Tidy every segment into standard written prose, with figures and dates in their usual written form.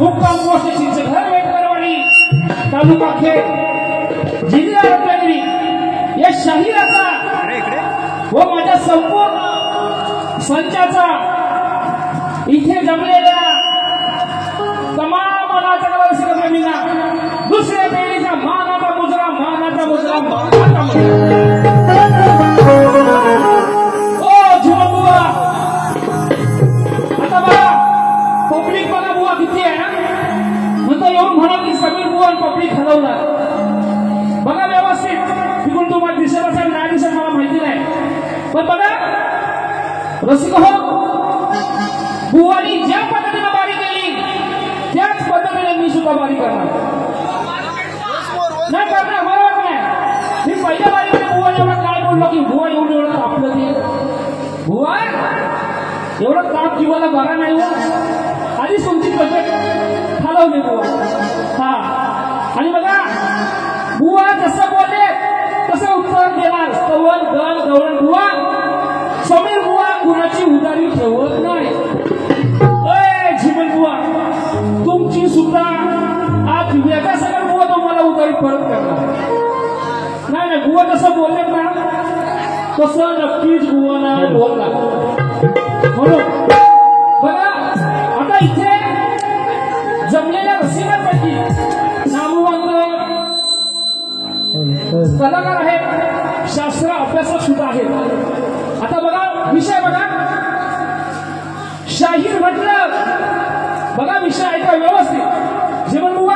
मुक्काम पोस्ट चिंचघर वेटकरवाडी तालुका खेड जिल्हा रत्नागिरी या शाहिराचा व माझ्या संपूर्ण संचाचा इथे जमलेल्या तमाम नाटकप्रेमींना दुसऱ्या पेढीचा मानाचा मुजरा मानाचा मुजरा मानाचा ओ जीवन बुवा आता बघा पब्लिक बघा बुवा किती आहे ना म्हणतो येऊन म्हणा की सगळी बुवा पब्लिक हलवणार बघा व्यवस्थित तिकडून तुम्हाला दिसत असेल नाही दिसत मला माहिती नाही पण बघा रसिक हो बुवानी ज्या पद्धतीने बारी केली त्याच पद्धतीने मी सुद्धा बारी करणार नाही करणार बरोबर नाही मी पहिल्या बारीमध्ये बुवा एवढं काय बोललो की बुवा एवढं तापलं ते बुवा एवढं ताप जीवाला बरा नाही हो आधीच तुमची तब्येत खालवली बुवा हा आणि बघा बुवा जसं बोलले तसं उत्तर देणार स्तवन गण गवळण बुवा समीर बुवा कुणाची उदारी ठेवत नाही जीवन बुवा तुमची सुद्धा आज वेगळ्या सगळ्या बुवा तुम्हाला उदारी परत करणार नाही नाही बुवा तसं बोलले ना तसं नक्कीच बुवाना बोलला म्हणून बघा आता इथे जमलेल्या रसिकांपैकी नामवंत कलाकार आहेत शास्त्र अभ्यासक सुद्धा आहेत आता बघा विषय बघा शाहीर म्हटलं बघा विषय ऐका व्यवस्थित जीवन बुवा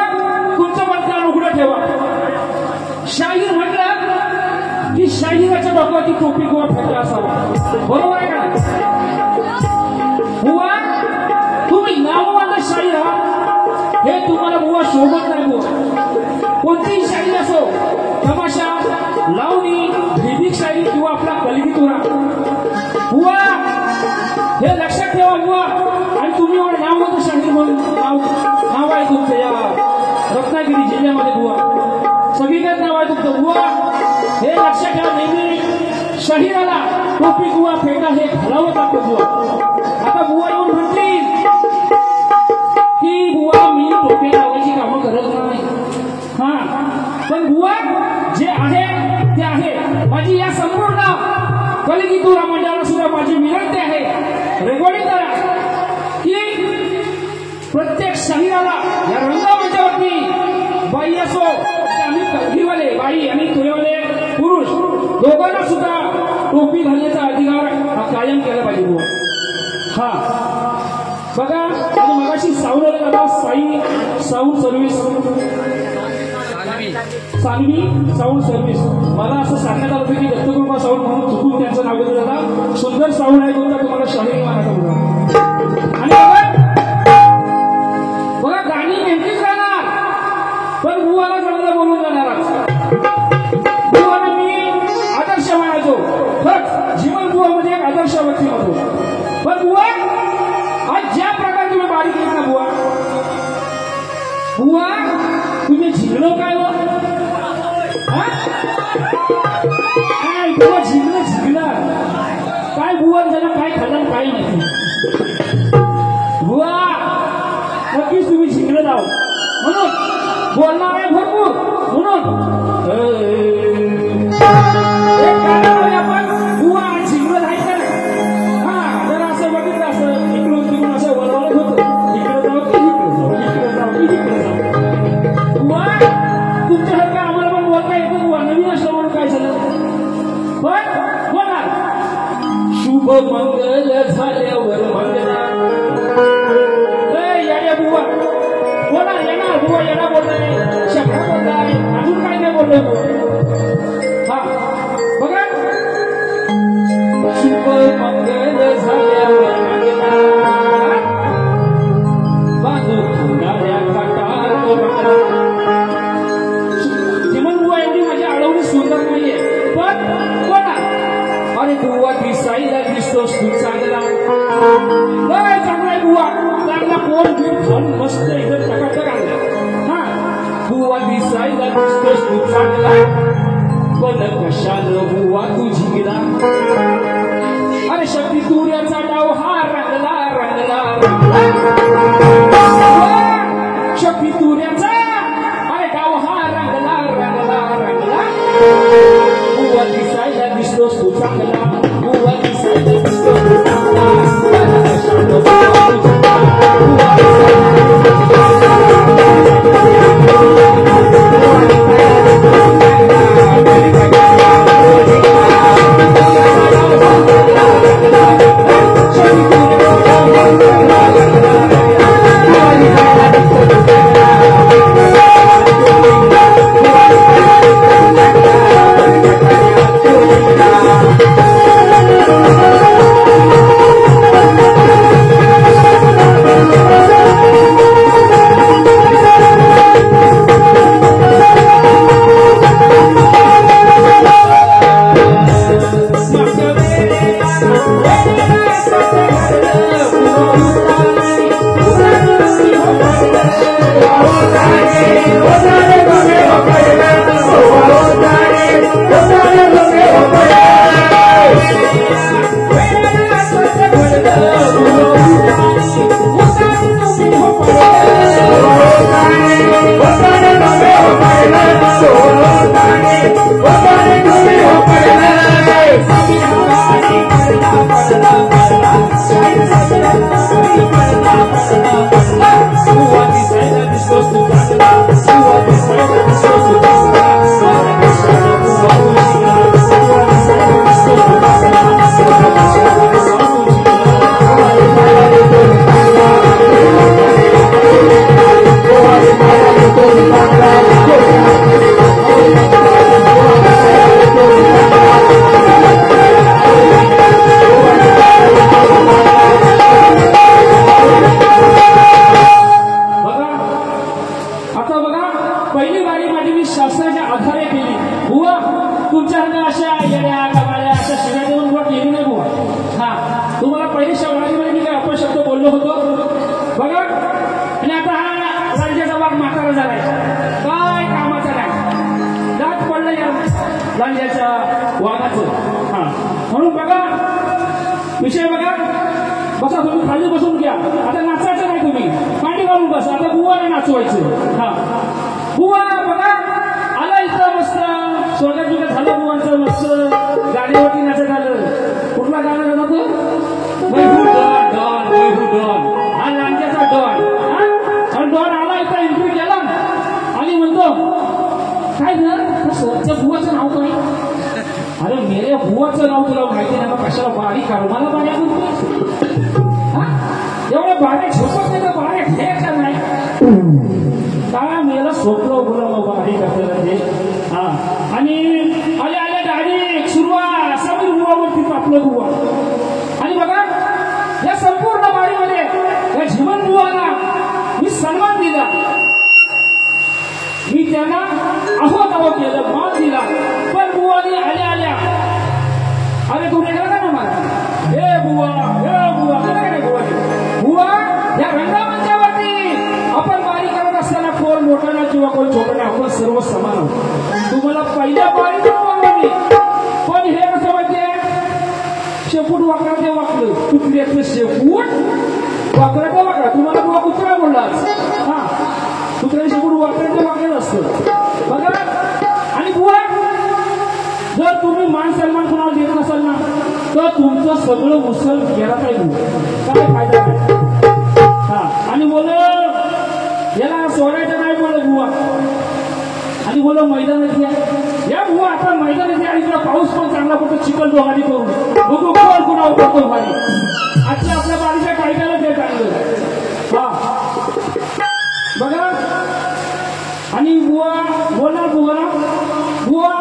तुमचं म्हणणं उघडं ठेवा शाहीर म्हटलं की शाहिराच्या डोक्याची टोपी किंवा फेटा असावा बरोबर आहे का बुवा तुम्ही नामवंत शाहीर आहात हे तुम्हाला बुवा शोभत नाही बुवा कोणतीही शाहीर असो तमाशा लावणी दैनिक शाहीर किंवा आपला कलगीतुरा बुवा हे लक्षात ठेवा बुवा आणि तुम्ही एवढं नामवंत शाहीर म्हणून नाव आहे तुमचं या रत्नागिरी जिल्ह्यामध्ये बुवा सगळीकडे नाव आहे तुमचं बुवा हे लक्षात ठेवा नेहमी शाहिराला टोपी बुवा फेटा हे घालावं लागतं बुवा आता बुवा येऊन म्हणतील की बुवा मी टोपी लावायची कामं करत नाही हा पण बुवा जे आहे ते आहे माझी या संपूर्ण कलगीतुरा मंडळाला सुद्धा माझी विनंती आहे रेकॉर्डिंग करा की प्रत्येक शाहिराला या रंगमंचावरती बाई असो आम्ही कलगीवाले बाई आणि तुरेवाले पुरुष दोघांना सुद्धा टोपी घालण्याचा अधिकार हा कायम केला पाहिजे बुवा हा बघा आणि मगाशी साऊंड दादा Sai sound service Sanvi sound service मला असं सांगण्यात आलं होतं की दत्तकृपा साऊंड म्हणून चुकून त्यांचं नाव घेतलं जातं सुंदर साऊंड आहे तुमचा तुम्हाला शाहीर मानायचा होता आणि बघा गाणी नेमकीच राहणार पण बुवाला चांगलं बोलून जाणार बुवाला मी आदर्श म्हणायचो खरंच जीवन बुवामध्ये एक आदर्श व्यक्ती होतो पण बुवा आज ज्या प्रकारे तुम्ही बारी केली ना बुवा बुवा तुम्ही झिंगलो काय काय बुवा झिंगलं काय बुवा त्याला काय खाल्लं काही नाही बुवा नक्कीच तुम्ही झिंगलं जाऊ म्हणून बोलणार आहे भरपूर म्हणून आपण बुवा झिंगलं जायचं ना हा जरा असं बघितलं असं इकडून तिकडून असं वळवळत होतं इकडे जाऊ की इकडे जाऊ इकडे जाऊ बुवा तुमच्यासारखं आम्हाला पण बोलता येतं बुवा नवीन असलं म्हणून काय झालं पण बोला शुभ मंगल झाल्यावर मंगला येण्या बुवा बोला येणार बुवा येणार बोलताय शब्द बोलताय अजून काय काय बोलतोय हा बघा शुभ मंगल झाल्यावर मंगला बाजू फुलाऱ्या काटात जीवन बुवा एवढी माझी अडवणी सुंदर नाहीये पण बोला अरे बुवा दिसायला दिसतोस तू चांगला लय चांगला आहे बुवा चांगला पोट बीट खाऊन मस्त एकदम टकाटक आणला हा बुवा दिसायला दिसतोस तू चांगला पण कशानं बुवा तुझी गिरा अरे शक्ती सूर्याचा डाव हा रंगला रंगला विषय बघा. बसा तुम्ही खाली बसून घ्या. आता नाचायचं नाही तुम्ही, मांडी घालून बसा. आता बुवाने नाचवायचं. हा बुवा बघा आला इथं मस्त स्वर्गात जुगत झालं बुवांचं मस्त गाडीवरती नाचत आलं. कुठला गाणं गाणं तो Vaibhu don don Vaibhu don हा लांजाचा डॉन. आणि डॉन आला इथं एंट्री केला आणि म्हणतो काय झालं त्या बुवाचं नाव काय. अरे मेरे बुवाचं नाव तुला माहिती नाही का कशाला बारीक काढू मला बारीक एवढं बारीक झोपत नाही तर बारीक हे का नाही काय मेला सोपलं बोला बारीक आपल्याला ते. हा आणि आले आले डायरेक्ट सुरुवात समीर बुवावरती आपलं बुवा. आणि बघा या संपूर्ण बारीमध्ये या जीवन बुवाला मी सन्मान दिला. मी त्यांना अहो केलं मान दिला. पण बुवानी आल्या आल्या अरे तू रेगला का ना मला हे बुवा काय बुवा बुवा या रंगामंचावरती आपण बारी करत असताना कोण मोठा ना किंवा कोण छोटा ना आपण सर्व समान आहोत. तुम्हाला पहिल्या बारी बोललो पण हे कसं म्हणजे शेपूट वाकडा ते वाकलं कुत्र्यातलं शेपूट वाकडा ते वाकडा. तुम्हाला बुवा कुत्रा बोललाच. हा कुत्र्या शेपूट वाकडा ते वाकडच असतं बघा. आणि बुवा जर तुम्ही मान सन्मान कोणाला देत नसाल ना तर तुमचं सगळं मुसल गेला पाहिजे काय फायदा नाही. हा आणि बोल याला सोडायचं नाही बोल बुवा. आणि बोल मैदानात या बुवा आता मैदानात या इकडे पाऊस पण चांगला पडतो चिखल दोघांनी करून बघू कोण कुणावर पडतो भारी. आजच्या आपल्या बारीच्या कायद्याला ते चांगलं. हा बघा आणि बुवा बोलणार बुवा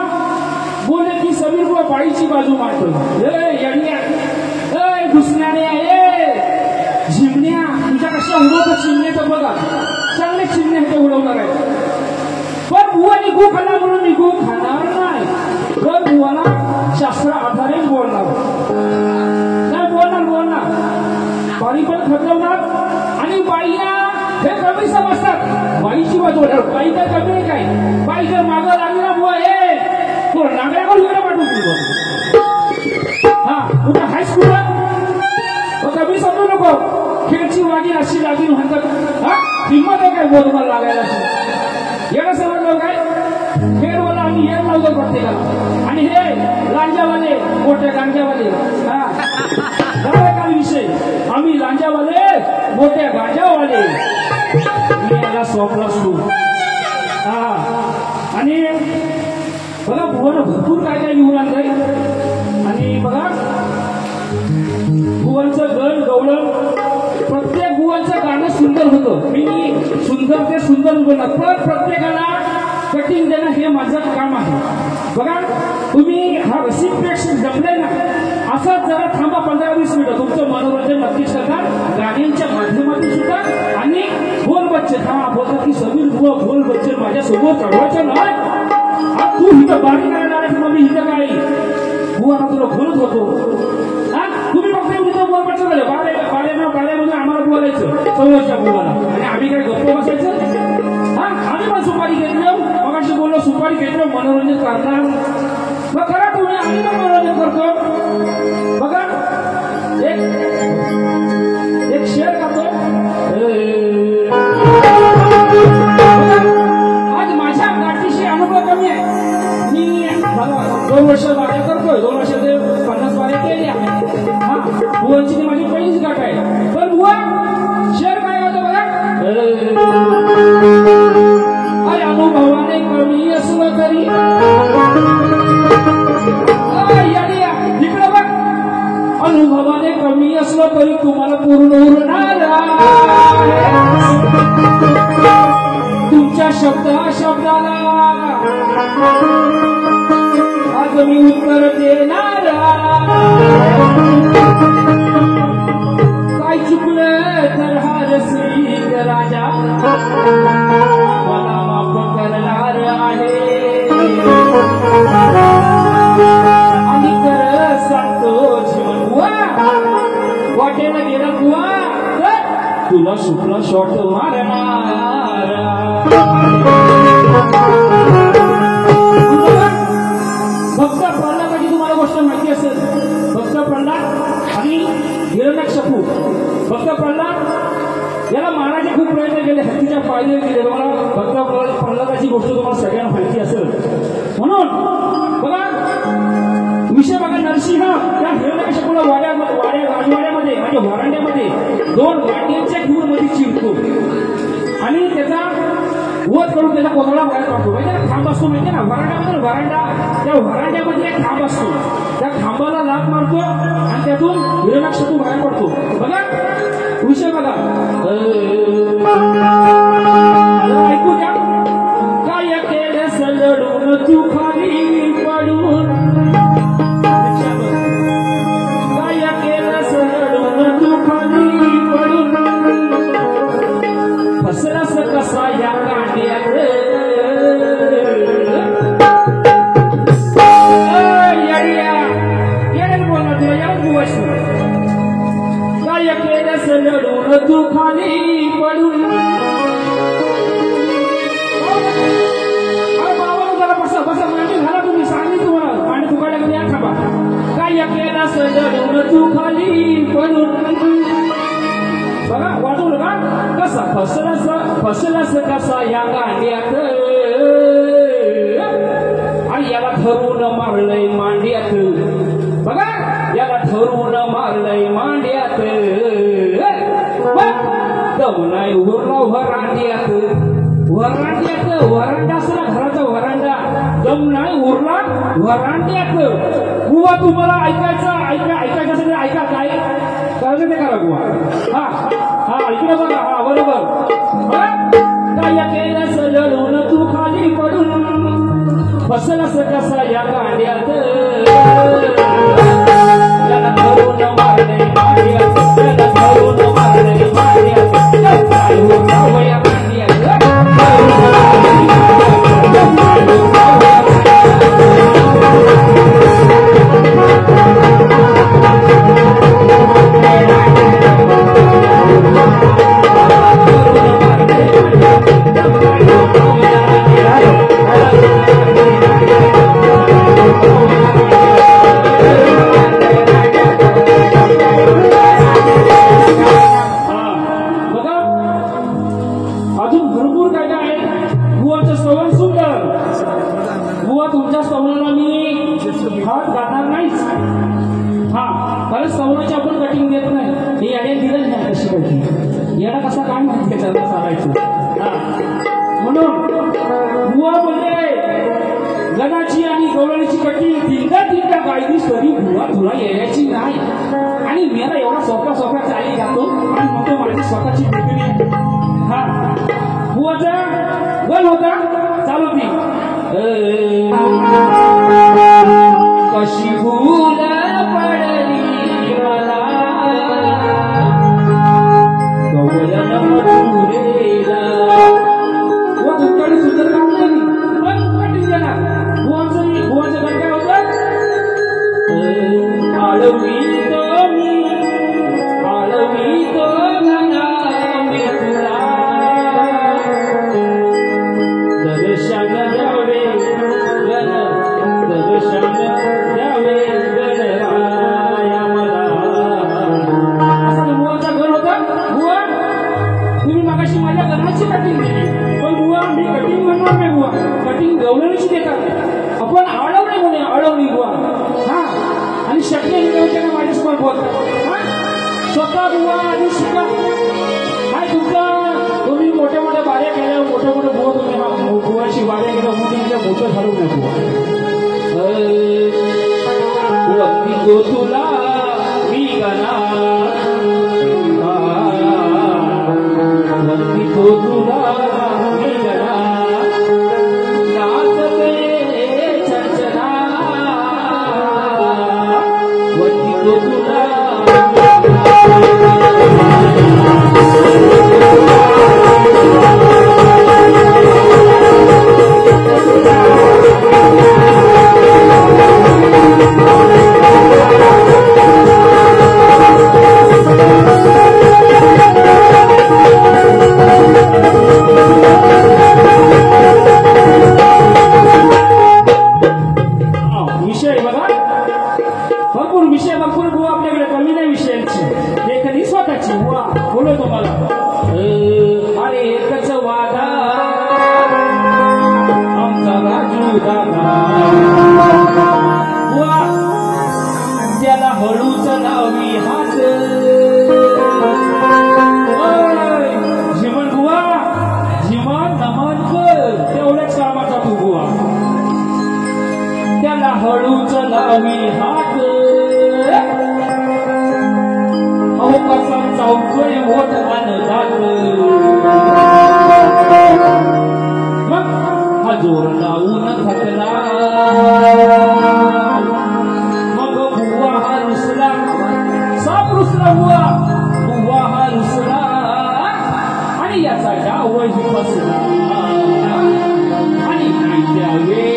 बोले की समीर बुवा बाईची बाजू मारतो. घुसण्याने झिमण्या तुझ्या कशा उडवतं चिमण्याचं बघा चांगले चिमणे ते उडवणार आहे. पण बुवा निघू खाणार म्हणून निघू खाणार नाही. तर बुवाला शास्त्र आधारे बोलणार नाही बोलणार बाई पण खतरवणार. आणि बाईला हे कमी समजतात बाईची बाजू बाई काय कमी नाही काय. बाई जर मागं लागली ना बुवा तो नागऱ्यावर वगैरे पाठवून हा कुठं हायस्कूल कमी समजू नको. खेळची वागीन अशी लागीन म्हणतात. हा हिंमत आहे काय बोल मला लागायला येणं समजलं काय. खेळ बोला आम्ही हे लावतो प्रत्येकाला. आणि हे लांजावाले मोठे गांजावाले हा काय विषय आम्ही लांजावाले मोठ्या गांजावाले याला सोपला सुरू. हा आणि बघा बुवानं भरपूर काय काय लिहून आणलंय. आणि बघा बुवांचं गण गवळण प्रत्येक बुवांचं गाणं सुंदर होतं. मी सुंदर ते सुंदर बोलणार पण प्रत्येकाला कटिंग देणं हे माझं काम आहे. बघा तुम्ही हा रसिक प्रेक्षक जमले ना असंच जरा थांबा 15-20 मिनिटं तुमचं मनोरंजन नक्कीच करणार गाण्यांच्या माध्यमातून सुद्धा. आणि बोल बच्चे हा बोलतात की समीर बुवा बोल बच्चे माझ्यासोबत चढवायचं नाही. तू इथं बारी करायला आलास मग मी इथं काय बुवाला तुला बोलत होतो. हा तुम्ही फक्त इथं बोल बच्चे झाले बारे म्हणून आम्हाला बोलायचं समोरच्या बुवाला आणि आम्ही काय गप्प बसायचं हा आम्ही पण सुपारी घेतलो मग अशी बोललो सुपारी घेतलो मनोरंजन करणार मग खरा तुम्ही आम्ही पण मनोरंजन करतो बघा एक शेअर करतो आज माझ्या गाठीशी अनुभव कमी आहे मी 2 वर्ष बाऱ्या करतोय 2 वर्ष ते 50 बाऱ्या केल्या हा बुवांची ती माझी पहिलीच गाठ आहे पण बुवा शेअर काय होतं बघा अरे अनुभवाने कमी असलं तरी इकडे बघ अनुभवाने कमी असलं तरी तुम्हाला पूर्ण उरणार तुमच्या शब्दाला आज मी उत्तर देणार काय चुकलं तर हा रसिक राजा मला माफ करणार आहे आणि तर सांगतो जीवन बुवा वाटेला गेला बुवा तुला सुटला शॉट मारणार भक्त प्रल्हादाची तुम्हाला गोष्ट माहिती असेल भक्त प्रल्हाद आणि हिरण्यकशिपू भक्त प्रल्हाद याला मारायचे खूप प्रयत्न केले हत्तीच्या पायरीवर गेले तुम्हाला भक्त प्रल्हादाची गोष्ट तुम्हाला सगळ्यांना माहिती असेल म्हणून बघा विषय बघा नरसिंह त्या हिरण्यकशिपूला राजवाड्यामध्ये म्हणजे वरांड्यामध्ये 2 वाट्यांच्या घेऊन चिरतो आणि त्याचा वध करून त्याचा कोथळा बाहेर काढतो म्हणजे खांब असतो माहिती ना वरांडा त्या वरांड्यामध्ये एक खांब असतो त्या खांबाला लाथ मारतो आणि त्यातून हिरण्यकशिपू बाहेर पडतो बघा विषय बघा ऐकू द्या काय केलं सलडून तू खाली पडून काय केलं सलडून तू खाली पडून फसलास कसा या कांड्यात बोलणार तुला याच बुवायचं काय केलं सलडून तू खाली पडून अरे बाबा जरा बसा मांडी घाला तुम्ही सांगितलं तुम्हाला आणि तुकाड्या कधी या थांबा काय केलं सलडून तू खाली पडून बघा वाटवलं का कसा फसलास कसा या गांड्यात आणि याला ठरवून मारलंय मांड्यात बघा याला ठरवून मारलंय मांड्यात दम नाही उरला वरांड्यात असला घराचा वरांडा दम नाही उरला वरांड्यात बुवा तुम्हाला ऐकायचं असेल तर ऐका काय करायचं ते करा बुवा हा ऐकलं बघा हा बरोबर काय केलं सलडून तू खाली पडून फसलास कसा या गांड्यात याला धरून मारले मांड्यात याला धरून मारले मांड्यात काय होतं या येणं कसा काय माहिती त्याला सांगायचं म्हणून बुवा म्हणजे गणाची आणि गवळणीची कटी तीनदा गायलीस तरी बुवा तुला यायची नाही आणि मी आता एवढा सोपा चाली जातो आणि म्हणतो माझी स्वतःची बेकरी हा बुवाचा गल होता चालू ती कशी भूल पडली मला तुमच्याकडे सुंदर काम नाही बुवाचं घर काय होतं आळवी तो गणा मी तुला कटिंग दिली, पण बुवा मी कटिंग म्हणणार नाही बुवा, कटिंग गवळणीची देतात, आपण अडवणे म्हणे, अडवणी बुवा. हा आणि शक्य निघायच्या माझ्यासमोर बोलतात. हा स्वतः बुवा आणि शिका काय तुमचं, तुम्ही मोठ्या मोठ्या बाऱ्या केल्या, मोठे मोठे बुवा तुम्ही हा बुवाशी बाऱ्या केल्या, मोठं झालं नाही बुवा. वक्ती गो तुला मी गाना, वक्ती गो तुला मी गाना, नाचते चंचना, वक्ती गो तुला त्याला हळूच लावी हात, जीवन बुवा जीवन नमन कर, तेवढ्याच कामाचा तू बुवा. त्याला हळूच लावी हात, अहो कसा चावतोय मोठ अनदात, हा जोर लावून थकला, मग बुवा हा रुसला, साप रुसला बुवा, बुवा हा रुसला आणि याचा डावही बसला, आणि त्यावेळी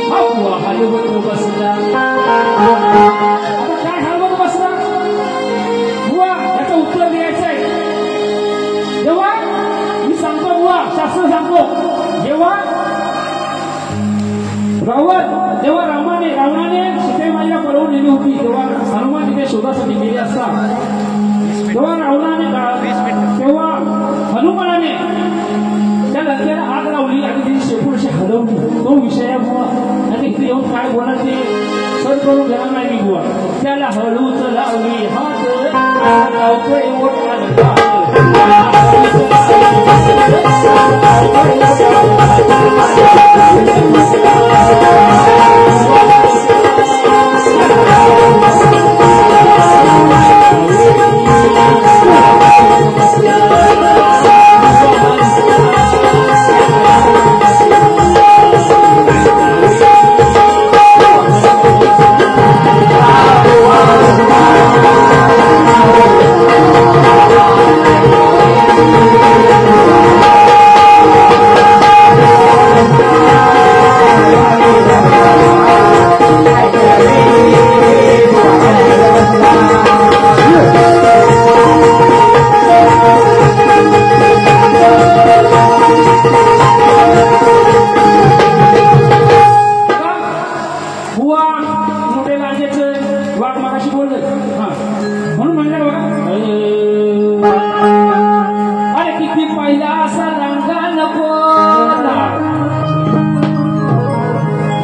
हा बुवा हलवत बसला. आता काय हलवत बसला बुवा, याचं उत्तर द्यायचं आहे. जेव्हा मी सांगतो बुवा, शास्त्र सांगतो, जेव्हा रावणाने सीतेमाईला पळवून नेली होती, तेव्हा हनुमान तिथे शोधासाठी गेले असता, तेव्हा हनुमानाने त्या लंकेला आग लावली आणि तिची शेपूट अशी हलवली. तो विषय बुवा, आणि इथे येऊन काय बोलत ते सर करून घेणार नाही बुवा. त्याला हळूच लावली हात, लावतोय मोठा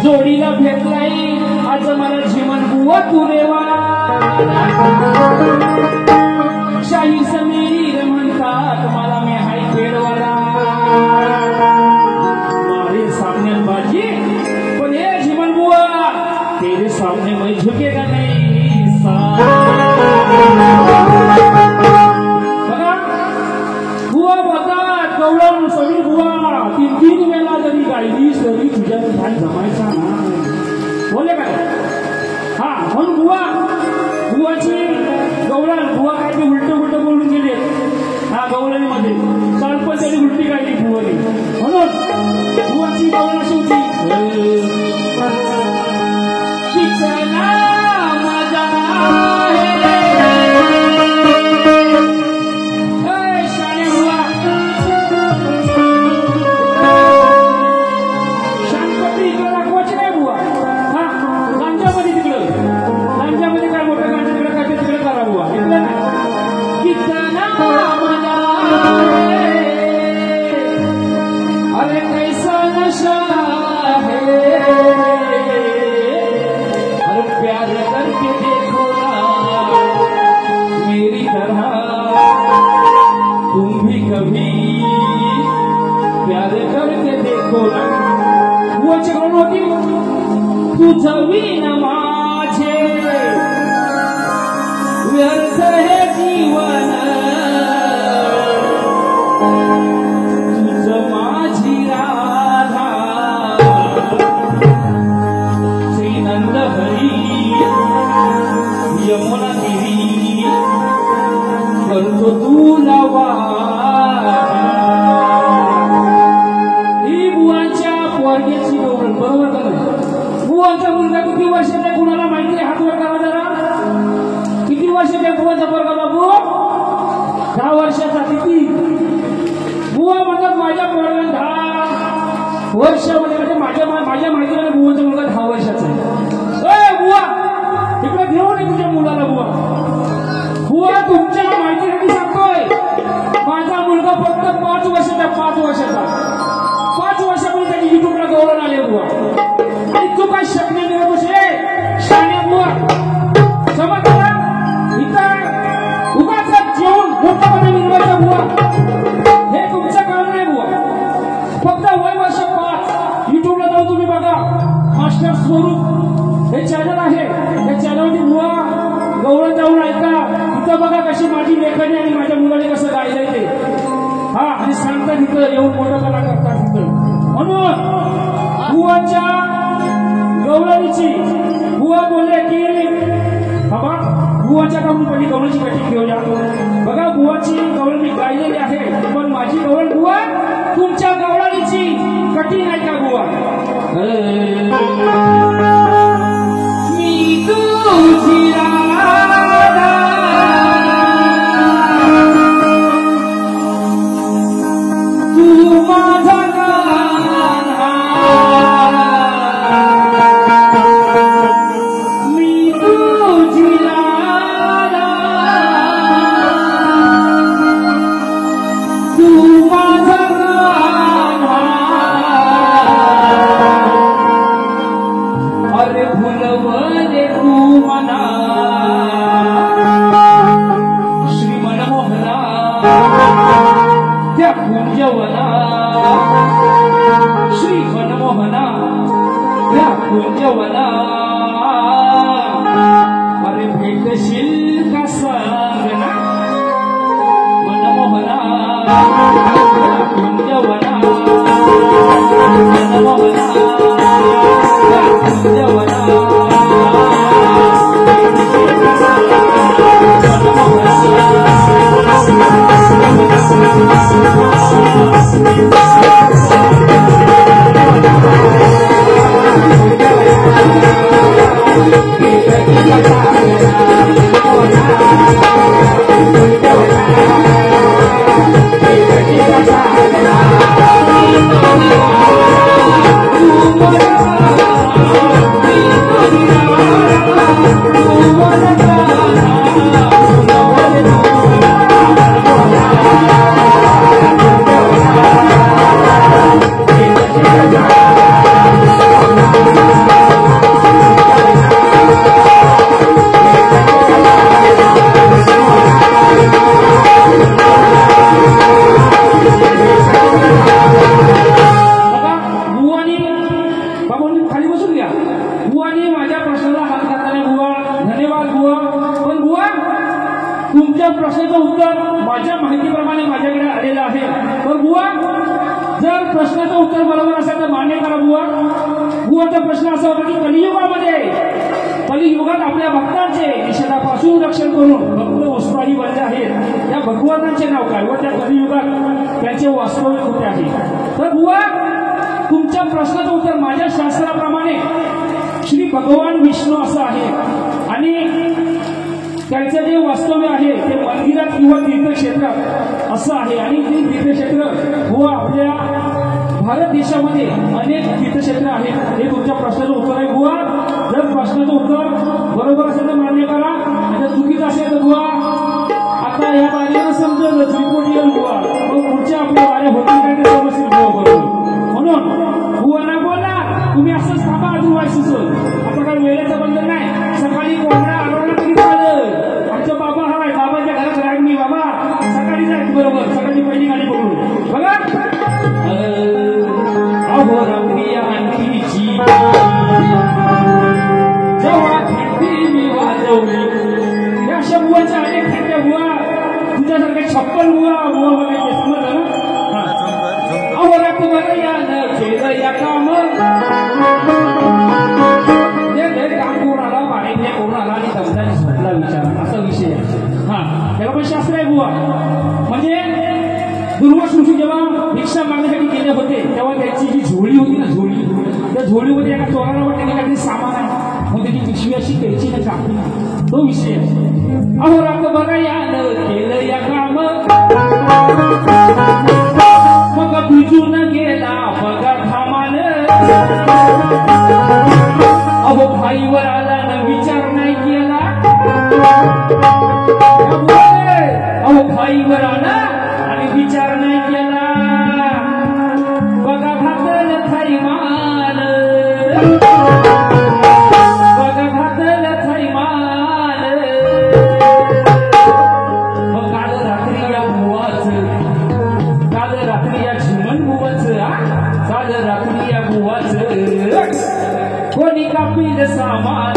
जोडीला भेटलाय आज मला जीवन बुवा तुरेवा, शाही समीर म्हणतात मला मी हाय खेळवाला, मारे सामने बाजी पण हे जीवन बुवा तेरे सामने मैं झुकेगा नहीं. बघा बुवा बघा गवळण सगळी बुवा तीन वेळा जरी गायली तरी तुझ्या ध्यान जमायचा नाही, बोलले काय. हा म्हणून बुवाची गवळण बुवा काय ते उलट बोलून गेले. हा गवळणीमध्ये चालपण त्यांनी उलटी काढली बुवाने, म्हणून बुवाची गवळण अशी होती. शिक्षणा माझा कभी प्यार करके देखो ना बुवाची गवळण होती तुझं विना माझे व्यर्थ हे जीवन तुझं माझी राधा श्रीनंद हरी यमुना देवी करतो तुला ही बुवांच्या पोरग्याची गवळण बरोबर का नाही बुवांचा मुलगा किती वर्षाचा कुणाला माहिती हात वर करा जरा किती वर्षाचा बुवाचा पोरगा बाबू 10 वर्षाचा किती बुवा म्हणतात माझ्या पोराला 10 वर्षामध्ये म्हणजे माझ्या माहितीने बुवाचा मुलगा 10 वर्षाचा आहे बुवा इकडे घेऊन ये तुझ्या मुलाला बुवा बुवा तुमच्या माहितीसाठी सांगतोय माझा मुलगा फक्त 5 वर्षाचा 5 वर्षापूर्वी त्याची युट्यूबला गवळण आले बुवा आणि तू काय शक्य देत बसे शाण्या बुवा समजला इथं उगाच जेवून मोठ्यामध्ये मिळवायचा बुवा हे तुमचं काम नाही बुवा फक्त वय वर्ष 5 युट्यूबला जाऊन तुम्ही बघा मास्टर स्वरूप हे चॅनल आहे या चॅनलवरती बुवा गवळण जाऊन ऐका इथं बघा कशी माझी लेखणी आणि माझ्या मुलाने कसं गायलंय ते हा आणि सांगतात इथं येऊन मोठं कला करतात तिथं म्हणून बुवाच्या गवळणीची बुवा बोलले की बाबा बुवाच्या कामून पहिली गवळणीची कटिंग घेऊया बघा बुवाची गवळण मी गायलेली आहे पण माझी गवळण बुवा तुमच्या गवळणीची कटिंग आहे का बुवा मी तुझी राधा तू माझा कान्हा मी तुझी राधा तू माझा कान्हा अरे भुलवले तू मना श्री मनमोहना त्या कुंजवना श्री मनमोहना त्या कुंजवना अरे भेटशील का सांगना मनमोहना त्या कुंजवना मनमोहना त्या कुंजवना तुमच्या प्रश्नाचं उत्तर माझ्या माहितीप्रमाणे माझ्याकडे आलेलं आहे तर बुवा जर प्रश्नाचं उत्तर बरोबर असेल तर मान्य करा बुवा बुवाचा प्रश्न असा होता की कलियुगात आपल्या भक्तांचे निषेधापासून रक्षण करून भक्त उत्साही बनले आहेत त्या भगवंतांचे नाव काय व त्या कलियुगात त्याचे वास्तव्य कुठे आहे तर बुवा तुमच्या प्रश्नाचं उत्तर माझ्या शास्त्राप्रमाणे श्री भगवान विष्णू असं आहे आणि त्यांचं जे वास्तव्य आहे ते मंदिरात किंवा तीर्थक्षेत्रात असं आहे आणि ते तीर्थक्षेत्र व आपल्या भारत देशामध्ये अनेक तीर्थक्षेत्र आहेत हे तुमच्या प्रश्नाचं उत्तर आहे बुवा जर प्रश्नाचं उत्तर बरोबर असेल तर मान्य करा आणि चुकीचं असेल तर बुवा आता या बारीनं समजलं रिपोर्ट येईल बुवा मग पुढच्या आपल्या बाऱ्या होतील काय ते समजतील बुवा बरोबर म्हणून बुवा ना बोला तुम्ही असंच थांबा अजून व्हायचं आता काही वेळेचं बंधन नाही सकाळी कोंबड्या आढळला तरी चालेल आमच्या बाबा हाय बाबाच्या घरात राग मी बाबा सकाळी जायचं बरोबर सकाळी पहिली गाडी अहो रमणी आणखीची जेव्हा घंटी मी वाजवली या अशा बुवाच्या अनेक घंट्या बुवा तुझ्यासारख्या 56 बुवा बघायचे समजलं ना अहो रात्रभर यानं केलं या काम काम करून आला वाढीने करून आला आणि दमदाने झोपला विचारा असा विषय हा त्याला पण शास्त्र आहे बुवा म्हणजे दुर्वास ऋषी जेव्हा भिक्षा मागण्यासाठी गेले होते तेव्हा त्याची जी झोळी होती ना झोळी त्या झोळीमध्ये एका चोराला वाटते काहीतरी सामान आहे मग त्याची पिशवी अशी द्यायची ना टाकली तो विषय अहो रात्रभर यानं केलं या काम मग भिजून गेला बघा घामान अहो भाईवर आला न विचार नाही केला अहो भाईवर आला आणि विचार नाही केला बघा घातल थैमान बघा घातल थैमान मग काल रात्री या बुवाचं काल रात्री या झिमन बुवाचं काल रात्री या बुवाचं कोणी कापील सामान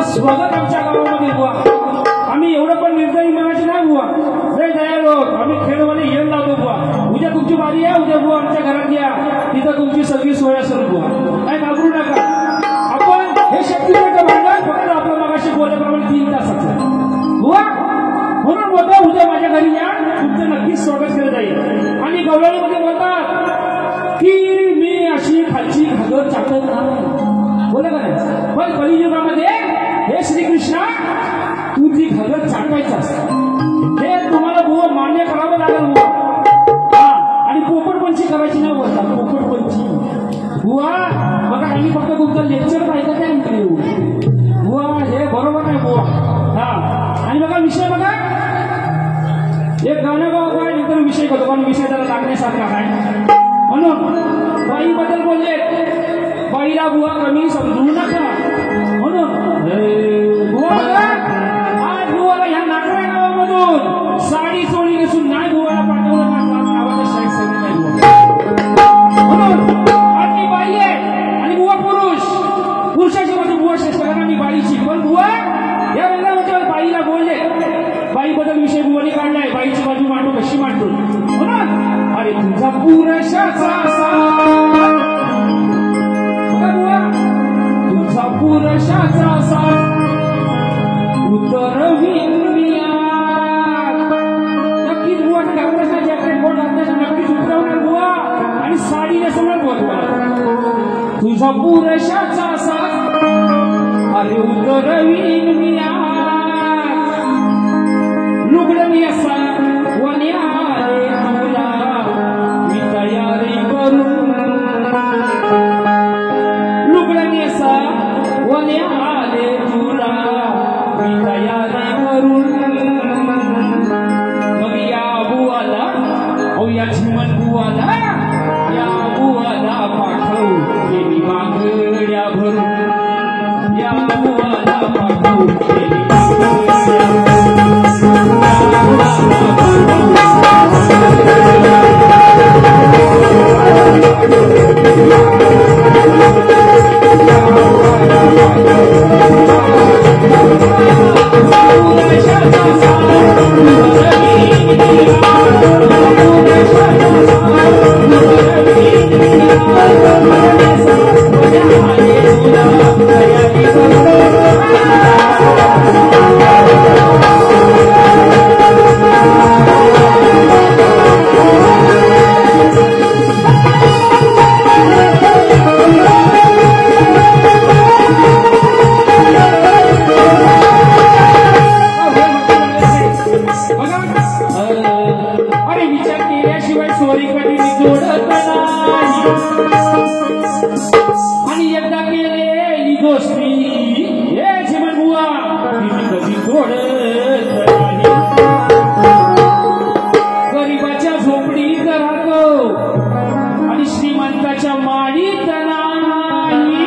स्वागत आमच्या गावामध्ये बुवा आम्ही एवढं पण निर्दयी मनाची नाही बुवा लय दयाळू आम्ही खेळवाले येण लावतो बुवा उद्या तुमची बारी आहे उद्या बुवा आमच्या घरात या तिथं तुमची सगळी सोय असेल बुवा काय घाबरू नका आपण हे शक्तीचं भांडण फक्त आपल्या मगाशी बोलल्याप्रमाणे 3 तासाचं बुवा म्हणून बोलतो उद्या माझ्या घरी या तुमचं नक्कीच स्वागत केलं जाईल आणि गवळणीमध्ये बोलतात की मी अशी खालची घागर चाकत नाही बोला का नाही पण कलियुगामध्ये हे श्रीकृष्णा तू ती घागर चाकायचं असतं हे तुम्हाला बुवा मान्य करावं लागेल बुवा आणि पोपटपंची करायची नाही बोलता पोपटपंची बुवा बघा आम्ही फक्त तुमचं लेक्चर ऐकत आहे इकडे बुवा हे बरोबर नाही बुवा आणि बघा विषय बघा एक गाणं गाव काय नंतर विषय करतो पण विषय त्याला लागण्यासारखा आहे म्हणून बाईबद्दल बोलले बाईला बुवा कमी समजू नका म्हणून बुवा आज बुवाला ह्या नागरा गावामधून साडी चोळी नेसून नाही बुवाला पाठवलं नावाचं शाही सगळं नाही बुवा म्हणून आज मी बाई आहे आणि बुवा पुरुषाची मध्ये बुवा श्रेष्ठ कारण मी बाईची पण बुवा या रंगामध्ये बाईला बोलले बाईबद्दल विषय बुवानी काढलाय बाईची बाजू मांडू कशी मांडतो म्हणून अरे तुझा पुरुषाचा पुरुषाचा साथ उतरवीन मिया नक्कीच बुवा घालतास ना जॅकेट कोट घालतास नक्कीच उतरवणार बुवा आणि साडी नेसवणार बुवा तुम्हाला तुझा पुरुषाचा साथ अरे उतरवीन मिया लुगडं असा वन्या रे तुला मी तयारी करून लुगडं असा वन्या रे तुला मी तयारी करून मग या बुवाला या झिमन बुवाला या बुवाला पाठव केली बांगड्या भरून या बुवाला पाठव केली बांगड्या गरीबाच्या झोपडीत राहतो आणि श्रीमंताच्या माडीत नाही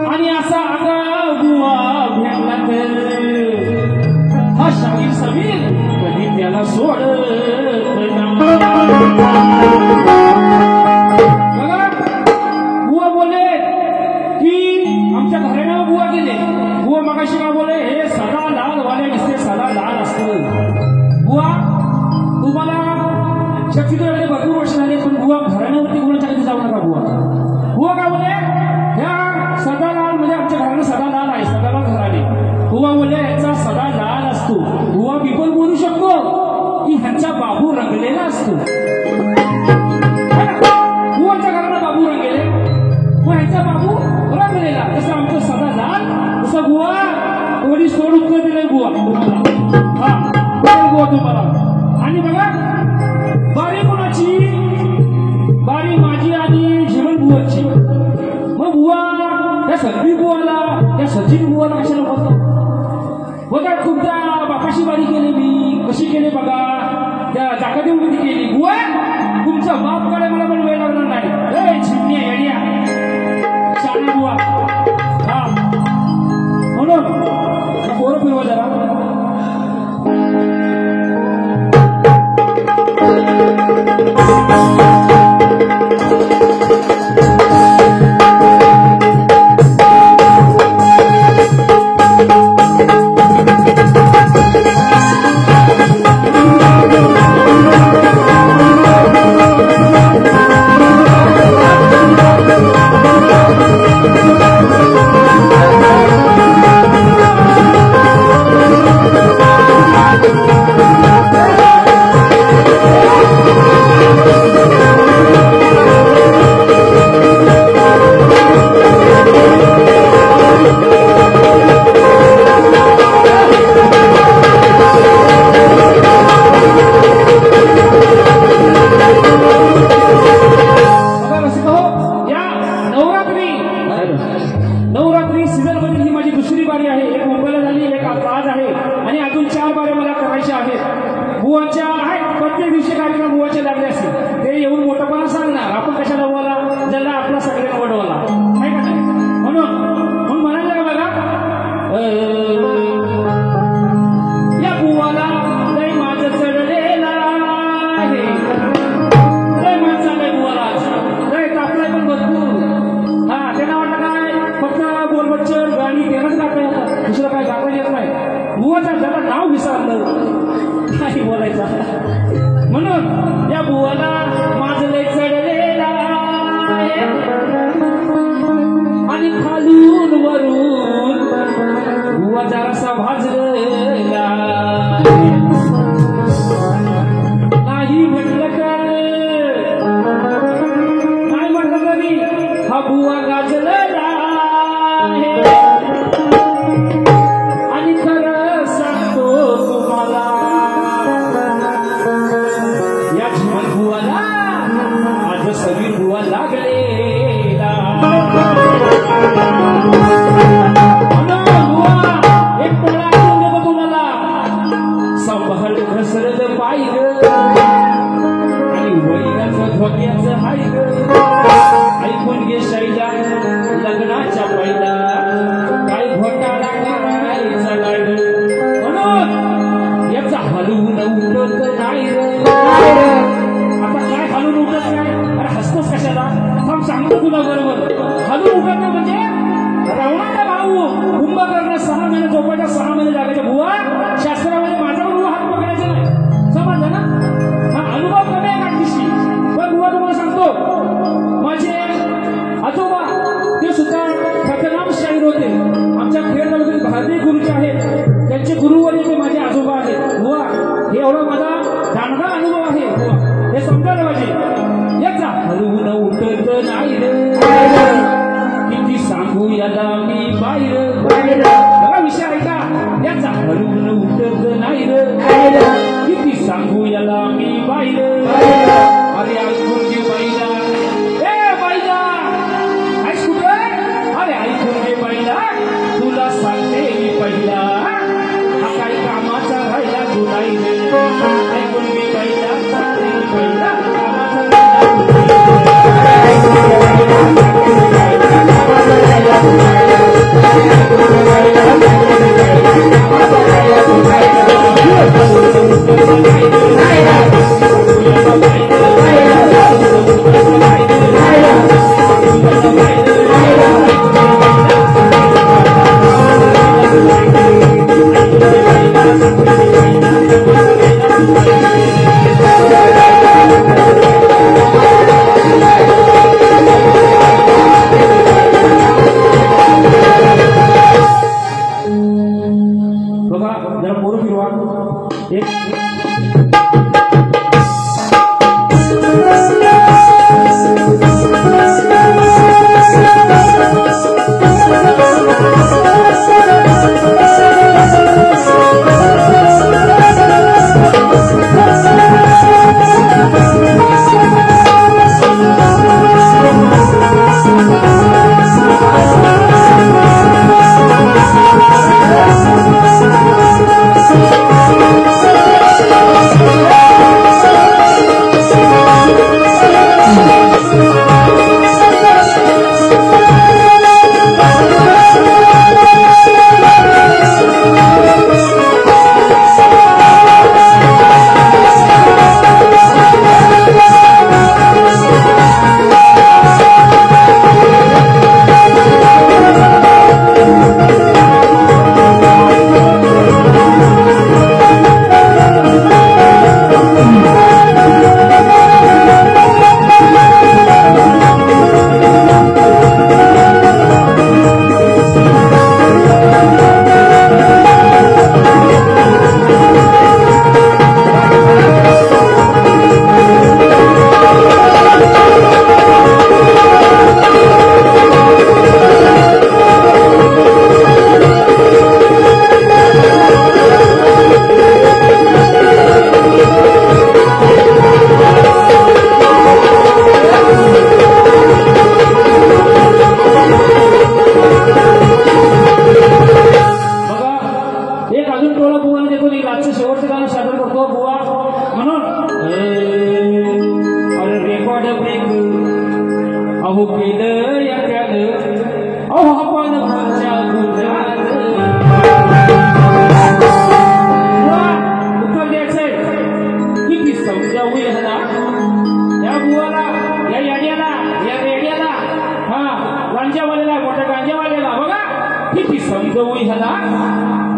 आणि असा आगा बुवा भेटला तर हा शाहीर समीर कधी त्याला सोडत बघा बुवा बोले की आमच्या घराण्यावर बुवा गेले बुवा मगाशी का बोले हे सदा लाल वाले दिसते सदा लाल असतं बुवा तुम्हाला शक्यतो वेळेला भरपूर वर्ष झाले पण बुवा घराण्यावरती कोणाच्या कधी जाऊ नका बुवा बुवा काय बोले ह्या सदा लाल म्हणजे आमच्या घरानं सदा लाल आहे सदा लाल घराणे बुवा बोले ह्याचा सदा लाल असतो बुवा मी पण बोलू शकतो की ह्यांचा बाबू रंगलेला असतो बुवाच्या घराला बाबू रंगले मग ह्यांचा बाबू रंगलेला तसं आमचं सदा लाल तसं बुवा थोडी सोड उत्तर दिलंय बुवा तुम्हाला हा बुवा तुम्हाला आणि बघा बारी कोणाची बारी माझी आणि जीवन बुवाची मग बुवा त्या सगळी बुवाला त्या सचिन बुवाला कशाला बोलतो बघा तुमच्या बापाशी बारी केली मी कशी केली बघा त्या जाकादेवमध्ये केली बुवा तुमचा बाप कडे मला पण वेळ लागणार नाही झिमण्या येड्या शाळा बुवा हा म्हणून पोरं फिरवा जरा म्हणून या बुवाला माझं लय चढलेला आणि खालून वरून बुवा जरासा भाजलं 6 महिने झोपायच्या 6 महिने जागायच्या बुवा शास्त्रामध्ये माझा बुवा हात पकडायचा नाही समजलं ना हा अनुभव कमी आहे काढतीशी पण बुवा तुम्हाला सांगतो माझे आजोबा ते सुद्धा ख्यातनाम शाहीर होते आमच्या खेड तालुक्यातील भारतीय गुरुचे आहेत त्यांचे गुरुवर्य ते माझे आजोबा आहेत बुवा हे एवढा माझा दांडगा अनुभव आहे बुवा हे समजायला पाहिजे याचा हरवून उठत नाही किती सांगू याला मी बाहेर बघा विषय ऐका याचा हरवून उठत नाही किती सांगू याला मी बाहेर अरे ऐकून घे बाईला ए बाईला ऐक कुठं अरे ऐकून घे बाईला तुला सांगते मी पहिला हा काही कामाचा राहिला तू नाही ऐकून घे बाईला सांगते मी पहिला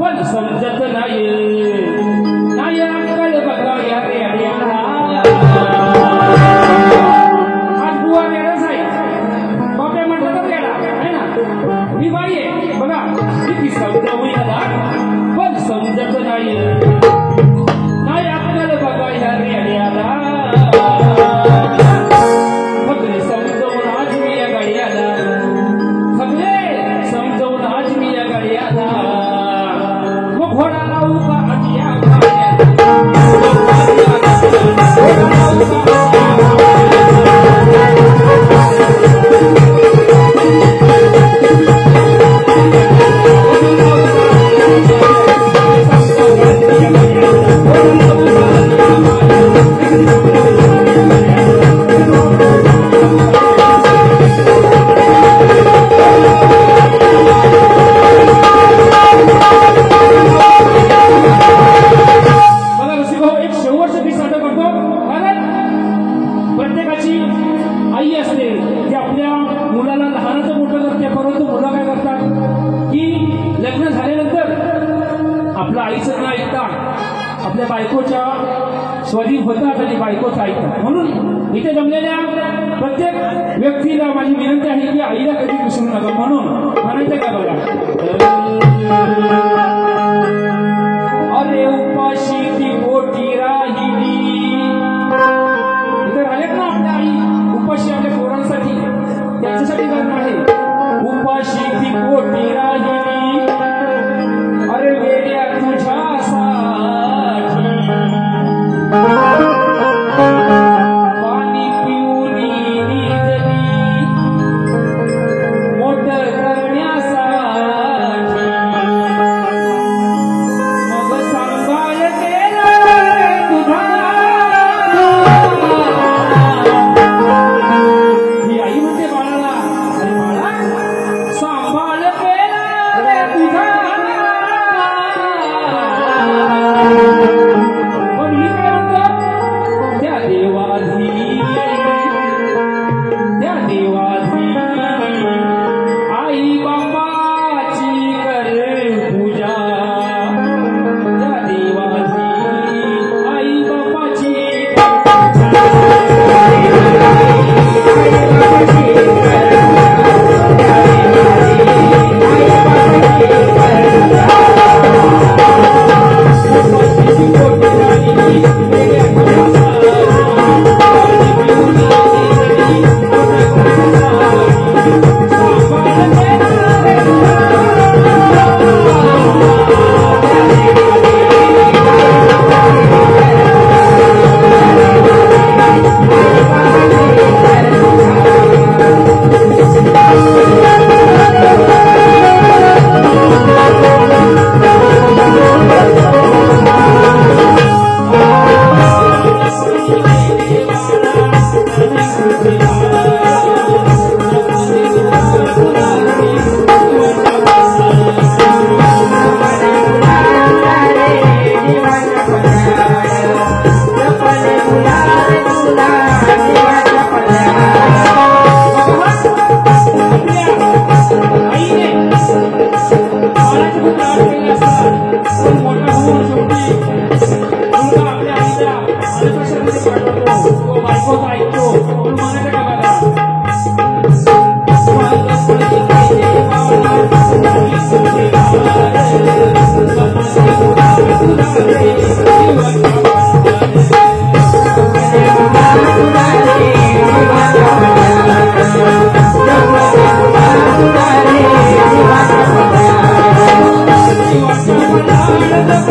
पण समजत नाही अक्कल बघा या रेड्याला आज बुवा वेळच आहे बापे म्हटलं तर गेला आहे ना मी बाई आहे बघा किती समजावू याला पण समजत नाही अक्कल बघा या रेड्याला सगळे समजवून आज मी या गाड्याला सगळे समजवून आज मी या गाड्याला मग घोडा लावू का आजिया आपल्या बायकोच्या स्वाधीन होतात आणि बायकोच ऐकतात. म्हणून इथे जमलेल्या प्रत्येक व्यक्तीला माझी विनंती आहे की आईला कधी विसरू नका. म्हणून म्हणायचं का बघा, अरे उपाशी ती पोटी राहिली. इथे राहिलेत ना आपल्या आई उपाशी आपल्या पोरांसाठी, त्यांच्यासाठी करणं आहे. उपाशी ती पोटी राहिली, अरे वेड्या तुझ्यासाठी पाणी पिऊन निजली मोठ करण्यासाठी. मग सांभाळ केला तुझा, ही आई म्हणते बाळाला, अरे बाळा सांभाळ केला रे तुझा. पण मी काय म्हणतो, त्या देवाधी आई बापाची कर पूजा. त्या देवाधी आई बापाची Thank you.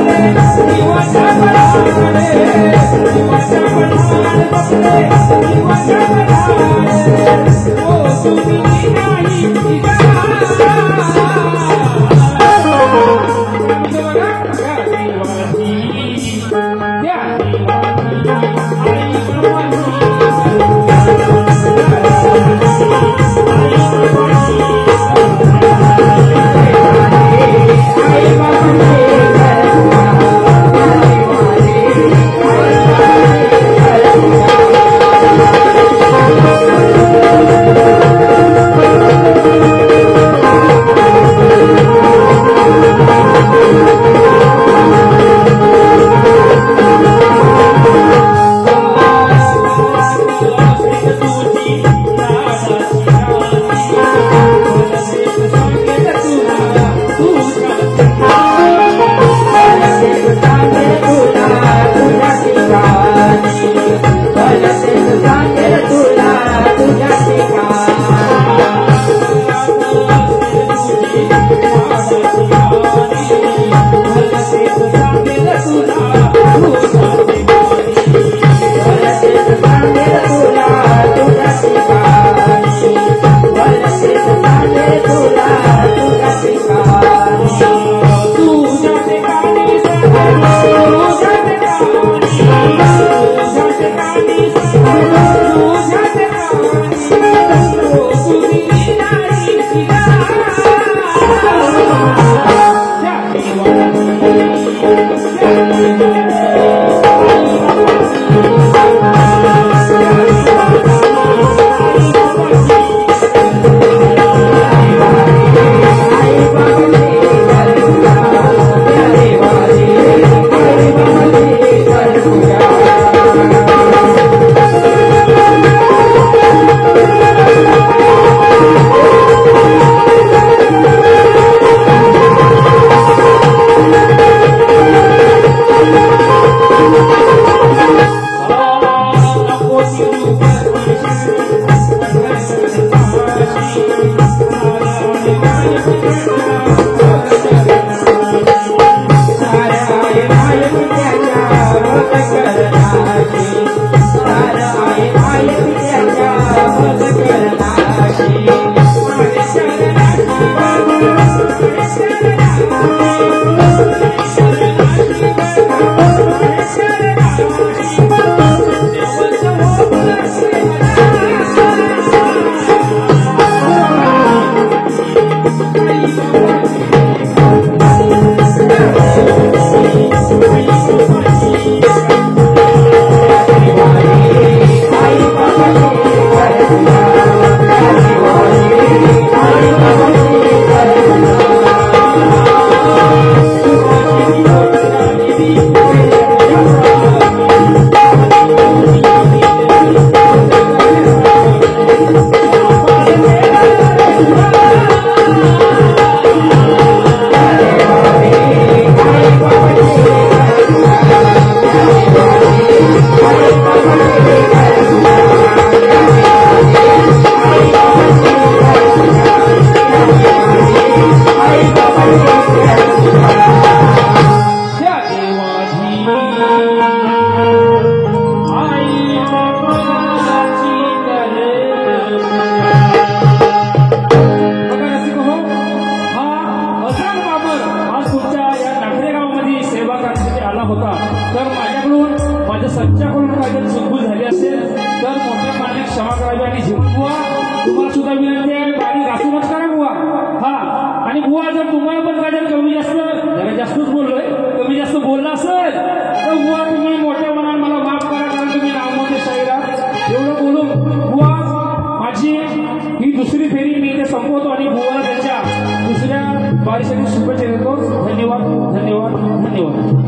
होता तर माझ्याकडून माझ्या संचाकडून काहीतरी चुकभूल झाली असेल तर मोठ्या मान्य क्षमा करावी आणि झिमून बुवा तुम्हाला सुद्धा विनंती आहे गाडी घासूनच करा बुवा हा आणि बुवा जर तुम्हाला पण काहीतरी कमी जास्त जरा जास्तच बोललोय कमी जास्त बोलला असेल तर बुवा तुम्ही मोठ्या मनाने मला माफ करा कारण तुम्ही नामवंत शाहीर आहात एवढं बोलून बुवा माझी ही दुसरी फेरी मी इथे संपवतो आणि बुवाला त्यांच्या दुसऱ्या बारीसाठी शुभेच्छा देतो धन्यवाद धन्यवाद धन्यवाद